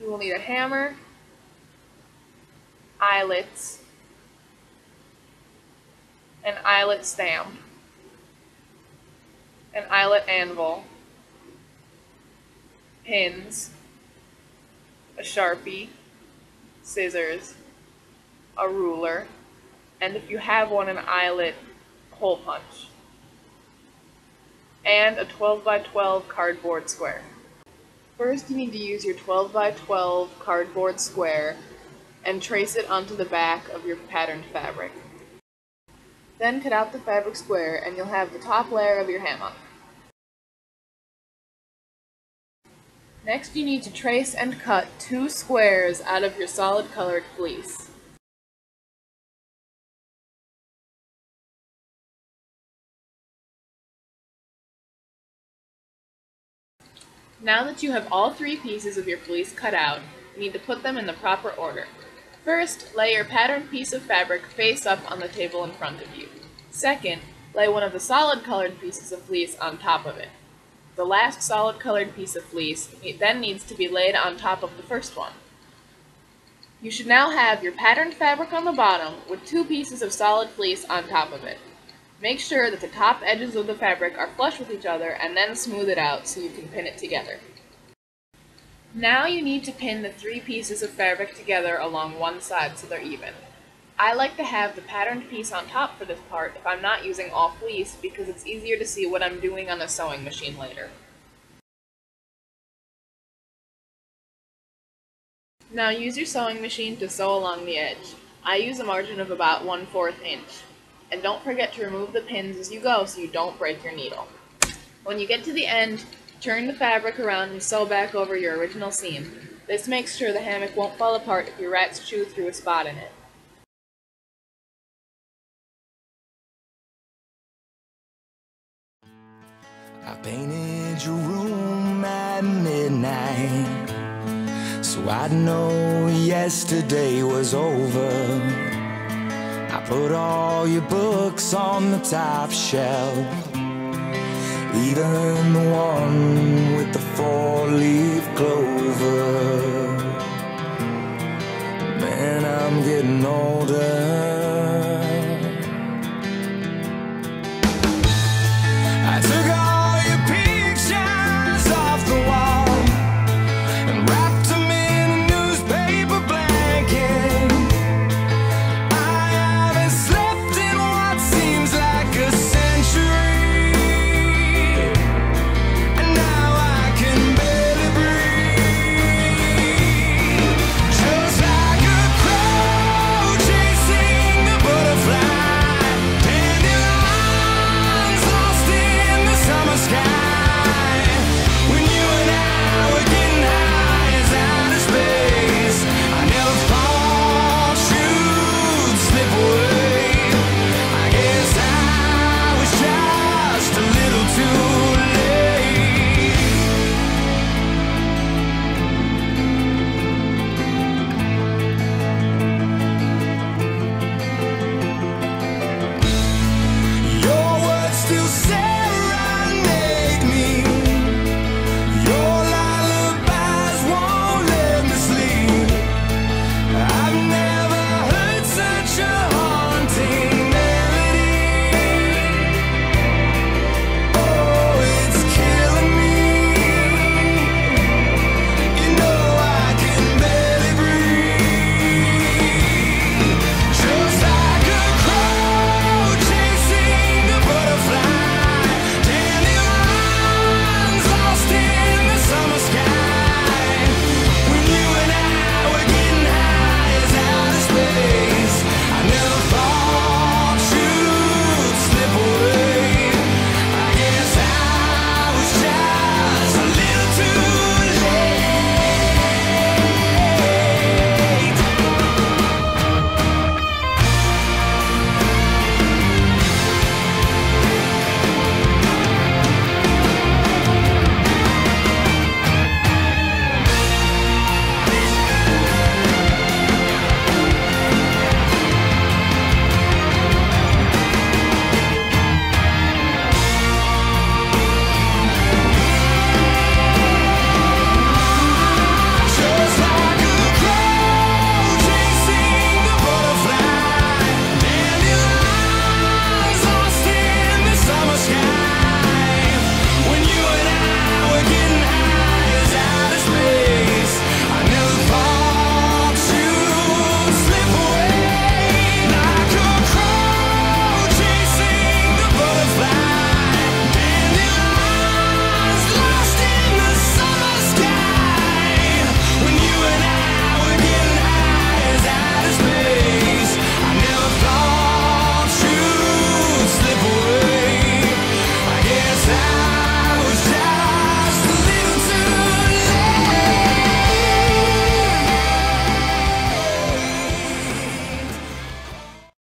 You will need a hammer, eyelets, an eyelet stamp, an eyelet anvil, pins, a Sharpie, scissors, a ruler, and if you have one, an eyelet hole punch, and a 12 by 12 cardboard square. First, you need to use your 12 by 12 cardboard square and trace it onto the back of your patterned fabric. Then cut out the fabric square and you'll have the top layer of your hammock. Next, you need to trace and cut 2 squares out of your solid colored fleece. Now that you have all 3 pieces of your fleece cut out, you need to put them in the proper order. First, lay your patterned piece of fabric face up on the table in front of you. Second, lay one of the solid colored pieces of fleece on top of it. The last solid colored piece of fleece then needs to be laid on top of the first one. You should now have your patterned fabric on the bottom with 2 pieces of solid fleece on top of it. Make sure that the top edges of the fabric are flush with each other and then smooth it out so you can pin it together. Now you need to pin the 3 pieces of fabric together along one side so they're even. I like to have the patterned piece on top for this part if I'm not using all fleece because it's easier to see what I'm doing on the sewing machine later. Now use your sewing machine to sew along the edge. I use a margin of about 1/4 inch. And don't forget to remove the pins as you go so you don't break your needle. When you get to the end, turn the fabric around and sew back over your original seam. This makes sure the hammock won't fall apart if your rats chew through a spot in it. I painted your room at midnight, so I'd know yesterday was over. I put all your books on the top shelf, even the one with the 4-leaf clover. Man, I'm getting older,